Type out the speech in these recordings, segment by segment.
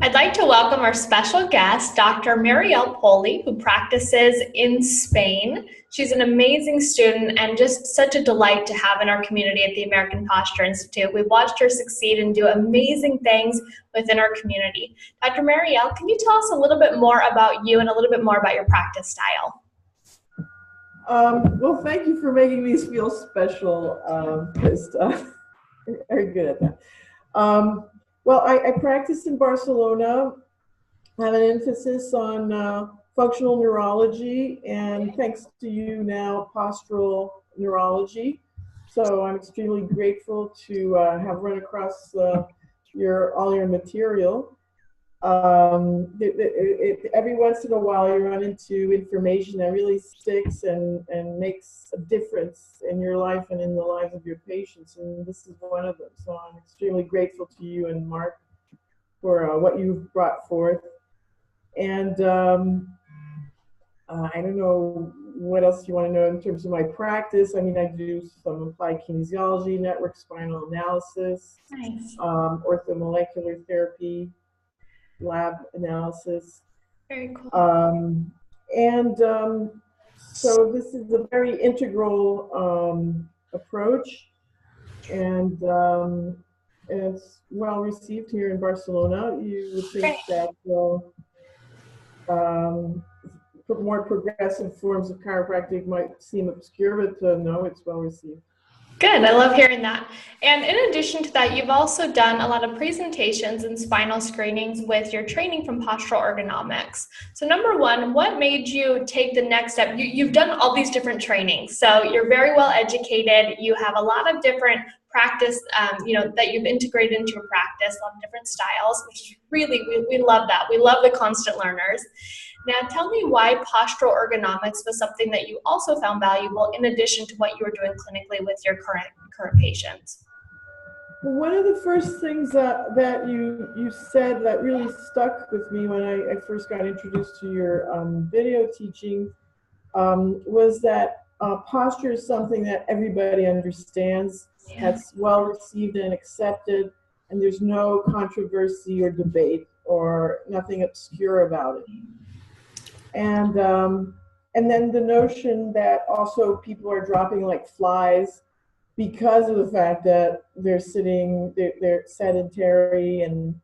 I'd like to welcome our special guest, Dr. Muriel Poli, who practices in Spain. She's an amazing student and just such a delight to have in our community at the American Posture Institute. We've watched her succeed and do amazing things within our community. Dr. Muriel, can you tell us a little bit more about you and a little bit more about your practice style? Well, thank you for making me feel special, Krista. Very good at that. Well, I practice in Barcelona. I have an emphasis on functional neurology, and thanks to you now, postural neurology. So I'm extremely grateful to have run across all your material. Every once in a while you run into information that really sticks and makes a difference in your life and in the lives of your patients, and this is one of them. So I'm extremely grateful to you and Mark for what you've brought forth. And I don't know what else you want to know in terms of my practice. I mean, I do some applied kinesiology, network spinal analysis, Nice. Orthomolecular therapy, lab analysis. Very cool. So this is a very integral approach, and it's well received here in Barcelona. You would think that more progressive forms of chiropractic might seem obscure, but no, it's well received. Good. I love hearing that. And in addition to that, you've also done a lot of presentations and spinal screenings with your training from Postural Ergonomics. So number one, what made you take the next step? You've done all these different trainings, so you're very well educated. You have a lot of different practice, that you've integrated into your practice, a lot of different styles, which is really, we love that. We love the constant learners. Now, tell me why postural ergonomics was something that you also found valuable in addition to what you were doing clinically with your current patients. One of the first things that you said that really stuck with me when I first got introduced to your video teaching was that posture is something that everybody understands, that's well received and accepted, and there's no controversy or debate or nothing obscure about it. And then the notion that also people are dropping like flies because of the fact that they're sedentary and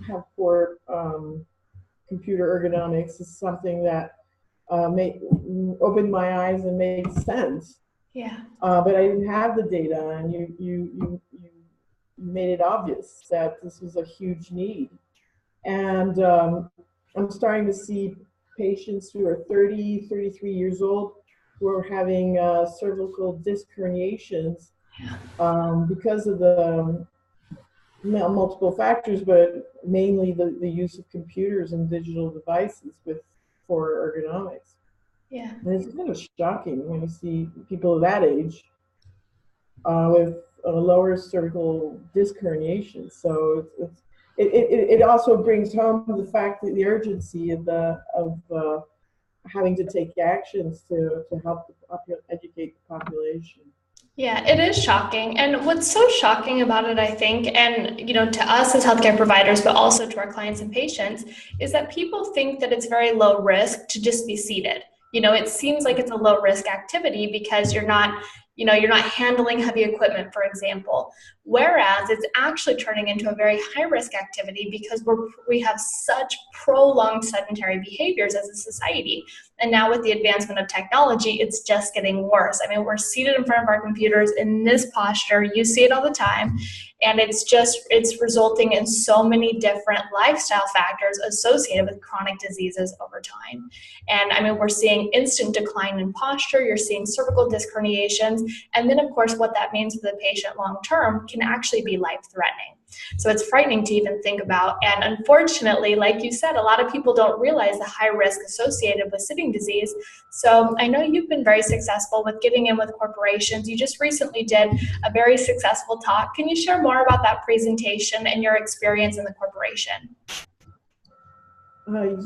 have poor computer ergonomics is something that opened my eyes and made sense. Yeah. But I didn't have the data, and you made it obvious that this was a huge need. And I'm starting to see patients who are 30, 33 years old who are having cervical disc herniations because of the multiple factors, but mainly the use of computers and digital devices for ergonomics. Yeah. And it's kind of shocking when you see people of that age with lower cervical disc herniation. So it also brings home the fact that the urgency of having to take actions to help educate the population. Yeah, it is shocking. And what's so shocking about it, I think, and to us as healthcare providers, but also to our clients and patients, is that people think that it's very low risk to just be seated. It seems like it's a low risk activity because you're not handling heavy equipment, for example, whereas it's actually turning into a very high risk activity because we have such prolonged sedentary behaviors as a society. And now with the advancement of technology, it's just getting worse. I mean, we're seated in front of our computers in this posture. You see it all the time. And it's resulting in so many different lifestyle factors associated with chronic diseases over time. And I mean, we're seeing instant decline in posture. You're seeing cervical disc herniations. And then, of course, what that means for the patient long-term can actually be life-threatening. So it's frightening to even think about. And unfortunately, like you said, a lot of people don't realize the high risk associated with sitting disease. So I know you've been very successful with getting in with corporations. You just recently did a very successful talk. Can you share more about that presentation and your experience in the corporation?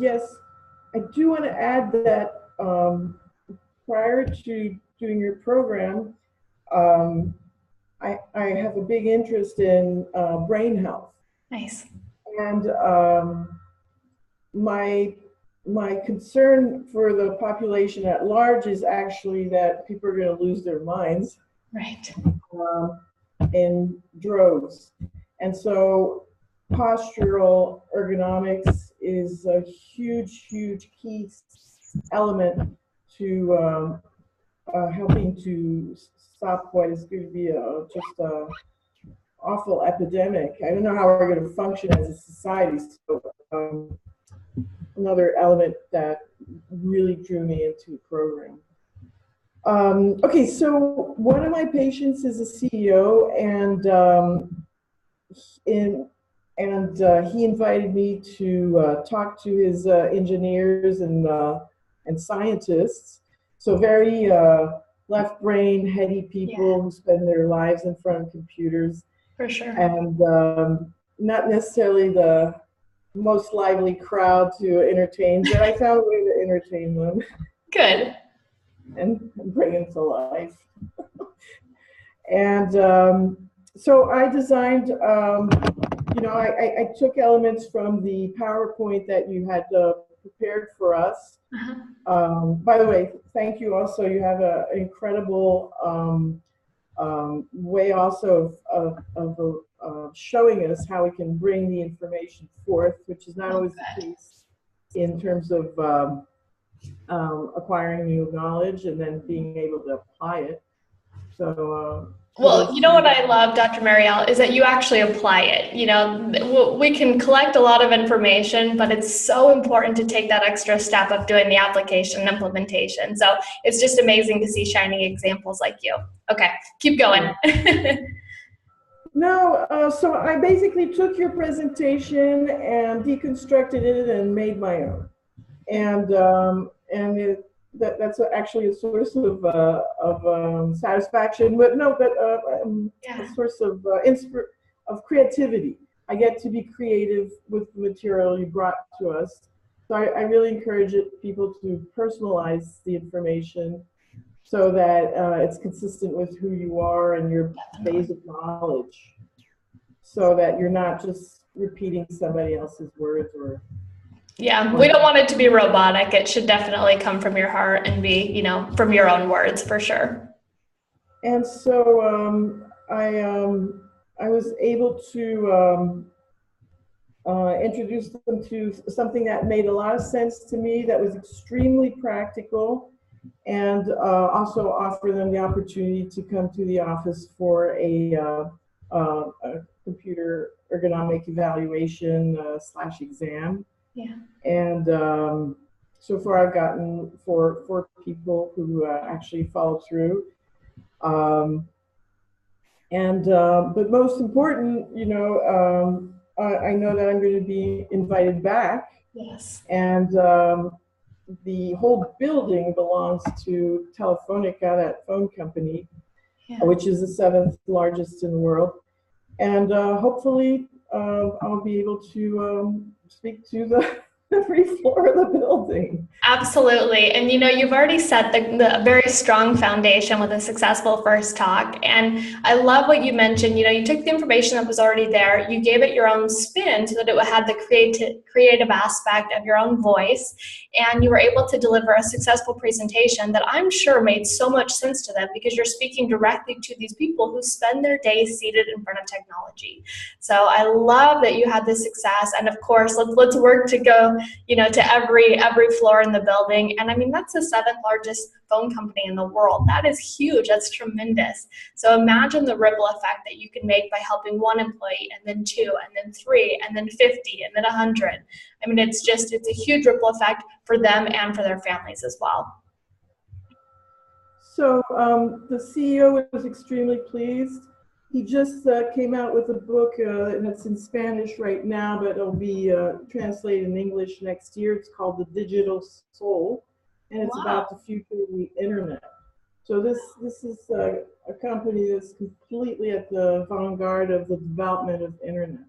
Yes, I do want to add that prior to doing your program, I have a big interest in brain health. Nice. And my my concern for the population at large is actually that people are going to lose their minds Right. um, in droves. And so postural ergonomics is a huge, huge key element to helping to stop what is going to be just a awful epidemic. I don't know how we're going to function as a society. So another element that really drew me into the program. Okay, so one of my patients is a CEO, and he invited me to talk to his engineers and scientists. So very left brain, heady people who spend their lives in front of computers. For sure. And not necessarily the most lively crowd to entertain, but I found a way to entertain them. Good. And bring them to life. And so I designed, I took elements from the PowerPoint that you had prepared for us. By the way, thank you also. You have an incredible way also of showing us how we can bring the information forth, which is not always the case in terms of acquiring new knowledge and then being able to apply it. So, well, you know what I love, Dr. Muriel, is that you actually apply it. You know, we can collect a lot of information, but it's so important to take that extra step of doing the application and implementation. So it's just amazing to see shining examples like you. Okay, keep going. No, so I basically took your presentation and deconstructed it and made my own. And that's actually a source of satisfaction, but a source of creativity. I get to be creative with the material you brought to us. So I really encourage people to personalize the information so that it's consistent with who you are and your base of knowledge, so that you're not just repeating somebody else's words or. Yeah, we don't want it to be robotic. It should definitely come from your heart and be, you know, from your own words for sure. And so I was able to introduce them to something that made a lot of sense to me, that was extremely practical, and also offer them the opportunity to come to the office for a computer ergonomic evaluation / exam. Yeah. And so far I've gotten four people who actually followed through. But most important, you know, I know that I'm going to be invited back. Yes. And the whole building belongs to Telefonica, that phone company, which is the 7th largest in the world. And hopefully I'll be able to speak to the every floor of the building. Absolutely. And you know, you've already set the very strong foundation with a successful first talk. And I love what you mentioned. You know, you took the information that was already there, you gave it your own spin so that it had the creative aspect of your own voice, and you were able to deliver a successful presentation that I'm sure made so much sense to them, because you're speaking directly to these people who spend their days seated in front of technology. So I love that you had this success. And of course, let's work to go, you know, to every floor in the building. And I mean, that's the 7th largest phone company in the world. That is huge. That's tremendous. So imagine the ripple effect that you can make by helping one employee, and then 2, and then 3, and then 50, and then 100. I mean, it's a huge ripple effect for them and for their families as well. So the CEO was extremely pleased. He just came out with a book, and it's in Spanish right now, but it'll be translated in English next year. It's called The Digital Soul, and it's about the future of the internet. So this is a company that's completely at the avant-garde of the development of internet.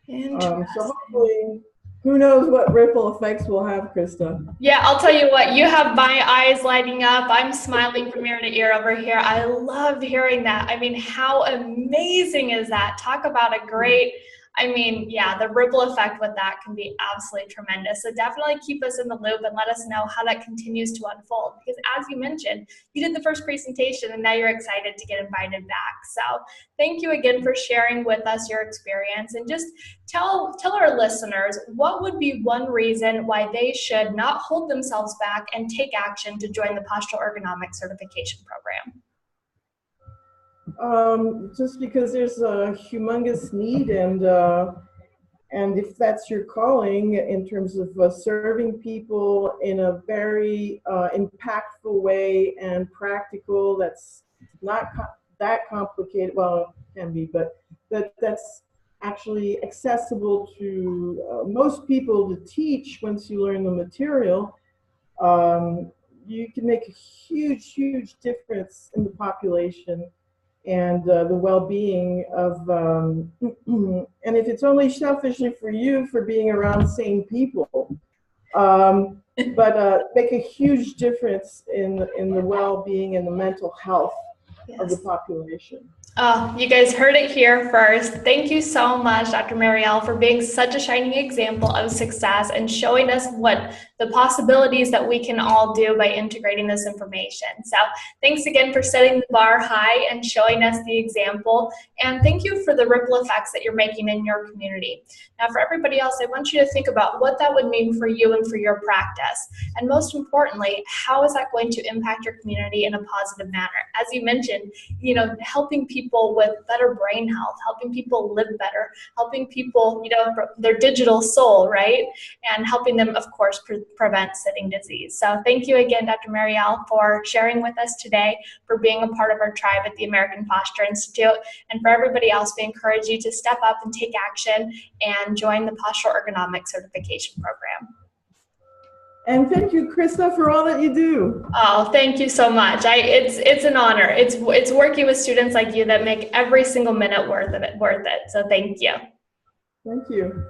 So hopefully, who knows what ripple effects we'll have, Krista. Yeah, I'll tell you what, you have my eyes lighting up. I'm smiling from ear to ear over here. I love hearing that. I mean, how amazing is that? Talk about a great I mean, yeah, the ripple effect with that can be absolutely tremendous. So definitely keep us in the loop and let us know how that continues to unfold. Because as you mentioned, you did the first presentation and now you're excited to get invited back. So thank you again for sharing with us your experience, and just tell our listeners what would be one reason why they should not hold themselves back and take action to join the Postural Ergonomics certification program. Just because there's a humongous need, and if that's your calling in terms of serving people in a very impactful way and practical, that's not that complicated. Well, it can be, but that's actually accessible to most people to teach once you learn the material. You can make a huge difference in the population and the well-being of, and if it's only selfishly for you for being around sane people, but make a huge difference in the well-being and the mental health of the population. Oh, you guys heard it here first. Thank you so much, Dr. Muriel, for being such a shining example of success and showing us what the possibilities that we can all do by integrating this information. So thanks again for setting the bar high and showing us the example. And thank you for the ripple effects that you're making in your community. Now, for everybody else, I want you to think about what that would mean for you and for your practice. And most importantly, how is that going to impact your community in a positive manner? As you mentioned, helping people with better brain health, helping people live better, helping people, their digital soul, right? And helping them, of course, prevent sitting disease. So thank you again, Dr. Muriel, for sharing with us today, for being a part of our tribe at the American Posture Institute. And for everybody else, we encourage you to step up and take action and join the Postural Ergonomics certification program. And thank you, Krista, for all that you do. Oh, thank you so much. It's an honor. It's working with students like you that make every single minute worth it. So thank you. Thank you.